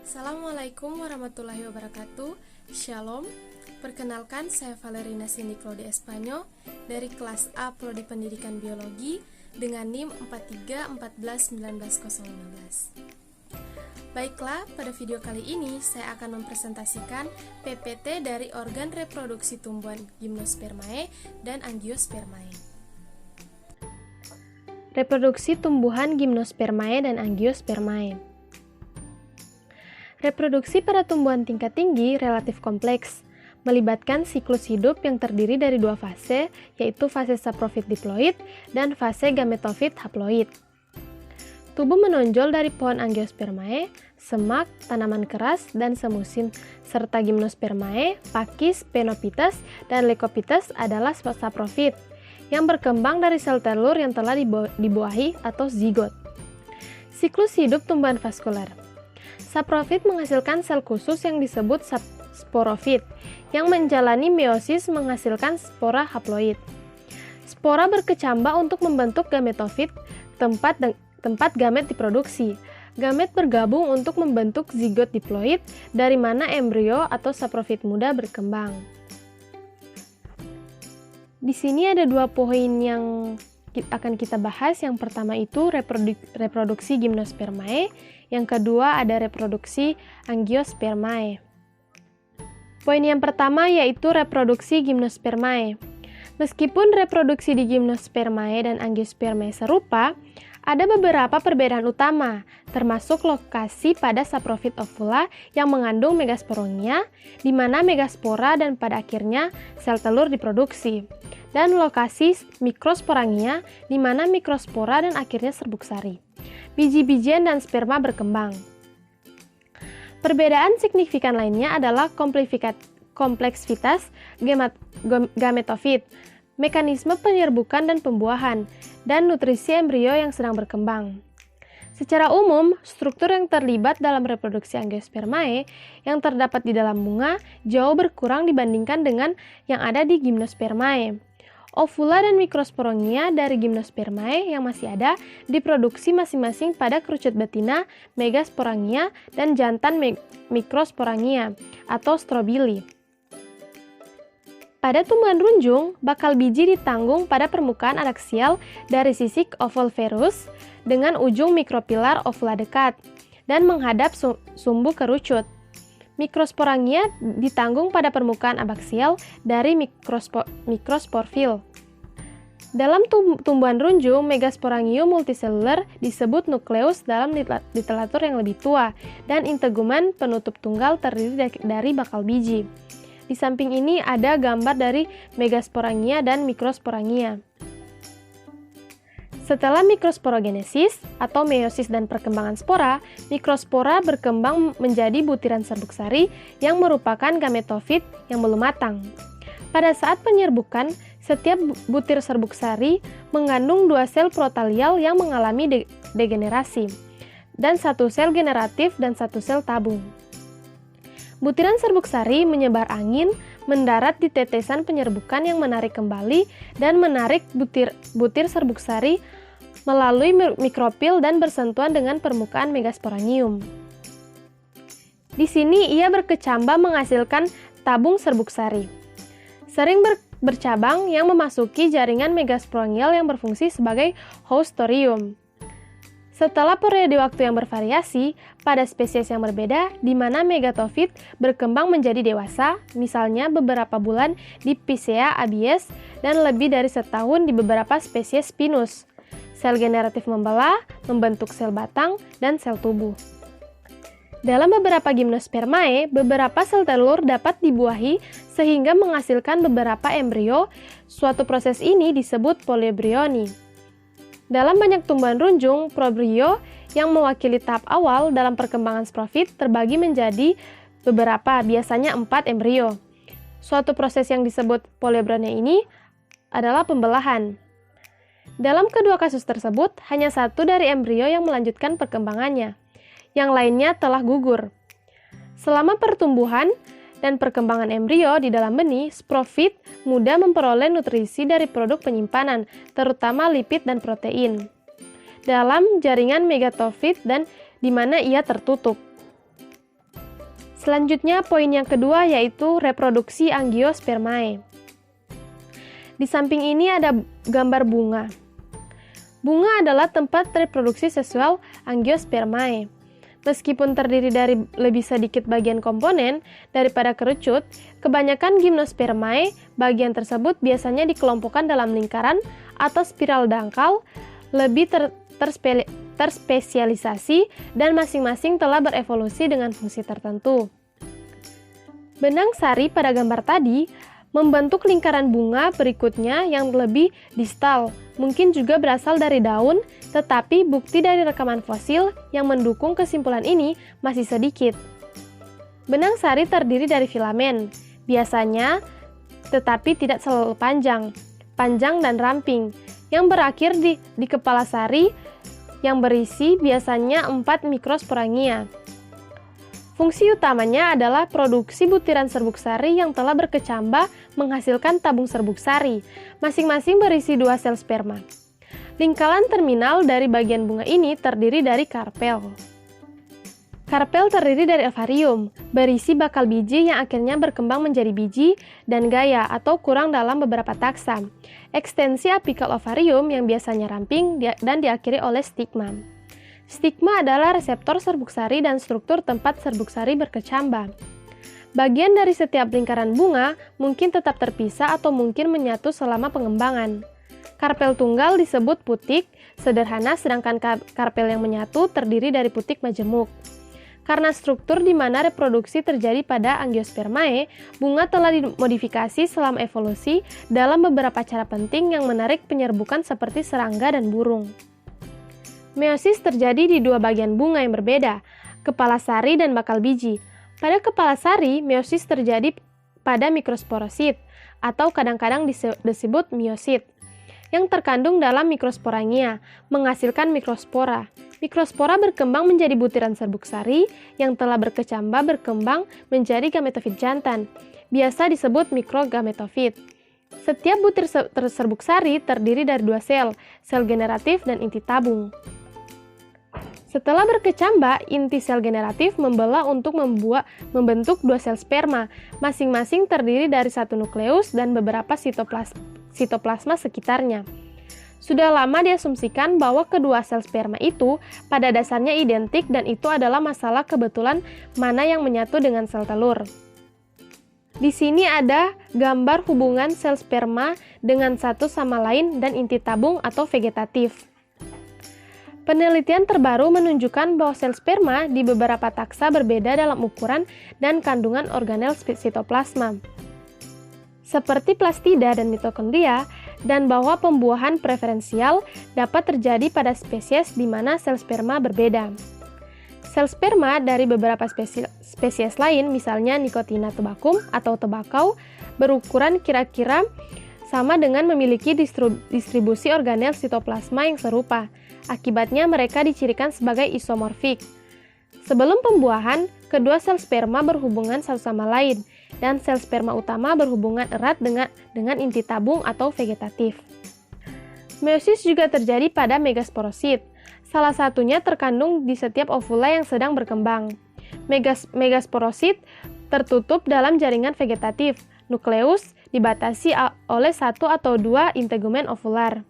Assalamualaikum warahmatullahi wabarakatuh. Shalom. Perkenalkan, saya Valerina Cindy Claudia Espanyo dari kelas A Prodi Pendidikan Biologi dengan NIM 43141915. Baiklah, pada video kali ini saya akan mempresentasikan PPT dari organ reproduksi tumbuhan Gymnospermae dan Angiospermae. Reproduksi tumbuhan Gymnospermae dan Angiospermae. Reproduksi pada tumbuhan tingkat tinggi relatif kompleks, melibatkan siklus hidup yang terdiri dari dua fase, yaitu fase saprofit diploid dan fase gametofit haploid. Tubuh menonjol dari pohon Angiospermae, semak, tanaman keras, dan semusim, serta Gymnospermae, pakis, Phenophytes, dan Leucophytes adalah saprofit, yang berkembang dari sel telur yang telah dibuahi atau zigot. Siklus hidup tumbuhan vaskular. Saprofit menghasilkan sel khusus yang disebut sporofit, yang menjalani meiosis menghasilkan spora haploid. Spora berkecambah untuk membentuk gametofit, tempat gamet diproduksi. Gamet bergabung untuk membentuk zigot diploid, dari mana embrio atau saprofit muda berkembang. Di sini ada dua poin yang akan kita bahas. Yang pertama itu reproduksi Gymnospermae, yang kedua ada reproduksi Angiospermae. Poin yang pertama yaitu reproduksi Gymnospermae. Meskipun reproduksi di Gymnospermae dan Angiospermae serupa, ada beberapa perbedaan utama, termasuk lokasi pada saprofit ovula yang mengandung megasporongia, di mana megaspora dan pada akhirnya sel telur diproduksi, dan lokasi mikrosporangia, di mana mikrospora dan akhirnya serbuk sari. Biji-bijian dan sperma berkembang. Perbedaan signifikan lainnya adalah kompleksitas gametofit, mekanisme penyerbukan dan pembuahan, dan nutrisi embrio yang sedang berkembang. Secara umum, struktur yang terlibat dalam reproduksi Angiospermae yang terdapat di dalam bunga jauh berkurang dibandingkan dengan yang ada di Gymnospermae. Ovula dan mikrosporangia dari Gymnospermae yang masih ada diproduksi masing-masing pada kerucut betina megasporangia dan jantan mikrosporangia atau strobili. Pada tumbuhan runjung, bakal biji ditanggung pada permukaan adaksial dari sisik ovolverus dengan ujung mikropilar ovula dekat dan menghadap sumbu kerucut. Mikrosporangia ditanggung pada permukaan abaksial dari mikrosporfil. Dalam tumbuhan runjung, Megasporangium multiselular disebut nukleus dalam literatur yang lebih tua, dan integumen penutup tunggal terdiri dari bakal biji. Di samping ini ada gambar dari Megasporangia dan Mikrosporangia. Setelah mikrosporogenesis atau meiosis dan perkembangan spora, mikrospora berkembang menjadi butiran serbuk sari yang merupakan gametofit yang belum matang. Pada saat penyerbukan, setiap butir serbuk sari mengandung dua sel protalial yang mengalami degenerasi, dan satu sel generatif dan satu sel tabung. Butiran serbuk sari menyebar angin, mendarat di tetesan penyerbukan yang menarik kembali dan menarik butir serbuk sari melalui mikropil dan bersentuhan dengan permukaan megasporangium. Di sini ia berkecambah menghasilkan tabung serbuk sari. Sering bercabang yang memasuki jaringan megasporangial yang berfungsi sebagai haustorium. Setelah periode waktu yang bervariasi, pada spesies yang berbeda, di mana megatofit berkembang menjadi dewasa, misalnya beberapa bulan di Picea abies dan lebih dari setahun di beberapa spesies Pinus. Sel generatif membelah, membentuk sel batang, dan sel tubuh. Dalam beberapa Gymnospermae, beberapa sel telur dapat dibuahi sehingga menghasilkan beberapa embrio. Suatu proses ini disebut polyembryony. Dalam banyak tumbuhan runjung, probrio yang mewakili tahap awal dalam perkembangan sporofit terbagi menjadi beberapa, biasanya 4 embrio. Suatu proses yang disebut polyembryony ini adalah pembelahan. Dalam kedua kasus tersebut, hanya satu dari embrio yang melanjutkan perkembangannya. Yang lainnya telah gugur. Selama pertumbuhan dan perkembangan embrio di dalam benih, sporofit mudah memperoleh nutrisi dari produk penyimpanan, terutama lipid dan protein, dalam jaringan megatofit dan di mana ia tertutup. Selanjutnya, poin yang kedua yaitu reproduksi angiospermae. Di samping ini ada gambar bunga. Bunga adalah tempat reproduksi seksual angiospermae. Meskipun terdiri dari lebih sedikit bagian komponen daripada kerucut, kebanyakan gimnospermae bagian tersebut biasanya dikelompokkan dalam lingkaran atau spiral dangkal, lebih terspesialisasi dan masing-masing telah berevolusi dengan fungsi tertentu. Benang sari pada gambar tadi membentuk lingkaran bunga berikutnya yang lebih distal, mungkin juga berasal dari daun, tetapi bukti dari rekaman fosil yang mendukung kesimpulan ini masih sedikit. Benang sari terdiri dari filamen, biasanya tetapi tidak selalu panjang dan ramping, yang berakhir di kepala sari yang berisi biasanya 4 mikrosporangia. Fungsi utamanya adalah produksi butiran serbuk sari yang telah berkecambah menghasilkan tabung serbuk sari, masing-masing berisi 2 sel sperma. Lingkaran terminal dari bagian bunga ini terdiri dari karpel. Karpel terdiri dari ovarium, berisi bakal biji yang akhirnya berkembang menjadi biji, dan gaya atau kurang dalam beberapa taksa. Ekstensi apikal ovarium yang biasanya ramping dan diakhiri oleh stigma. Stigma adalah reseptor serbuk sari dan struktur tempat serbuk sari berkecambah. Bagian dari setiap lingkaran bunga mungkin tetap terpisah atau mungkin menyatu selama pengembangan. Karpel tunggal disebut putik sederhana, sedangkan karpel yang menyatu terdiri dari putik majemuk. Karena struktur di mana reproduksi terjadi pada angiospermae, bunga telah dimodifikasi selama evolusi dalam beberapa cara penting yang menarik penyerbukan seperti serangga dan burung. Meiosis terjadi di 2 bagian bunga yang berbeda, kepala sari dan bakal biji. Pada kepala sari, meiosis terjadi pada mikrosporosit, atau kadang-kadang disebut miosit, yang terkandung dalam mikrosporangia, menghasilkan mikrospora. Mikrospora berkembang menjadi butiran serbuk sari yang telah berkembang menjadi gametofit jantan, biasa disebut mikrogametofit. Setiap butir serbuk sari terdiri dari 2 sel generatif dan inti tabung. Setelah berkecambah, inti sel generatif membelah untuk membentuk 2 sel sperma, masing-masing terdiri dari 1 nukleus dan beberapa sitoplasma sekitarnya. Sudah lama diasumsikan bahwa kedua sel sperma itu pada dasarnya identik dan itu adalah masalah kebetulan mana yang menyatu dengan sel telur. Di sini ada gambar hubungan sel sperma dengan satu sama lain dan inti tabung atau vegetatif. Penelitian terbaru menunjukkan bahwa sel sperma di beberapa taksa berbeda dalam ukuran dan kandungan organel sitoplasma, seperti plastida dan mitokondria, dan bahwa pembuahan preferensial dapat terjadi pada spesies di mana sel sperma berbeda. Sel sperma dari beberapa spesies lain, misalnya Nicotina tobacum atau tembakau, berukuran kira-kira sama dengan memiliki distribusi organel sitoplasma yang serupa. Akibatnya mereka dicirikan sebagai isomorfik. Sebelum pembuahan, kedua sel sperma berhubungan satu sama lain, dan sel sperma utama berhubungan erat dengan inti tabung atau vegetatif. Meiosis juga terjadi pada megasporosit. Salah satunya terkandung di setiap ovula yang sedang berkembang. Megasporosit tertutup dalam jaringan vegetatif. Nukleus dibatasi oleh 1 atau 2 integumen ovular.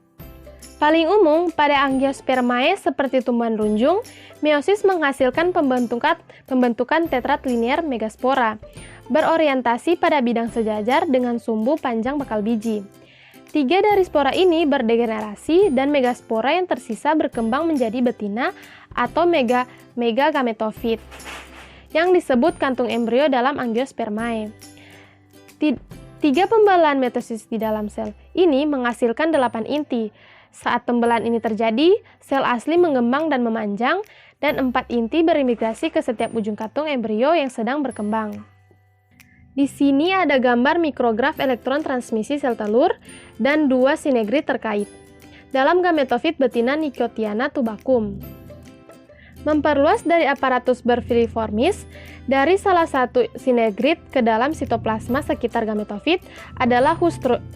Paling umum, pada angiospermae seperti tumbuhan runjung, meiosis menghasilkan pembentukan tetrat linear megaspora, berorientasi pada bidang sejajar dengan sumbu panjang bakal biji. 3 dari spora ini berdegenerasi dan megaspora yang tersisa berkembang menjadi betina atau megagametofit, yang disebut kantung embrio dalam angiospermae. 3 pembelahan mitosis di dalam sel ini menghasilkan 8 inti. Saat pembelahan ini terjadi, sel asli mengembang dan memanjang, dan 4 inti berimigrasi ke setiap ujung kantung embrio yang sedang berkembang. Di sini ada gambar mikrograf elektron transmisi sel telur dan 2 sinegrit terkait. Dalam gametofit betina Nicotiana tubacum. Memperluas dari aparatus berfiliformis, dari salah satu sinegrit ke dalam sitoplasma sekitar gametofit adalah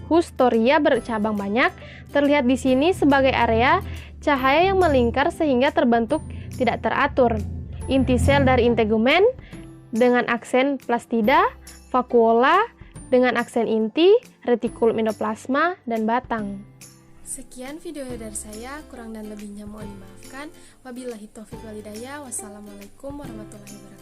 hustoria bercabang banyak, terlihat di sini sebagai area cahaya yang melingkar sehingga terbentuk tidak teratur. Inti sel dari integumen dengan aksen plastida, vakuola dengan aksen inti, retikulum endoplasma, dan batang. Sekian video dari saya, kurang dan lebihnya mohon dimaafkan. Wabillahi taufiq walhidayah. Wassalamualaikum warahmatullahi wabarakatuh.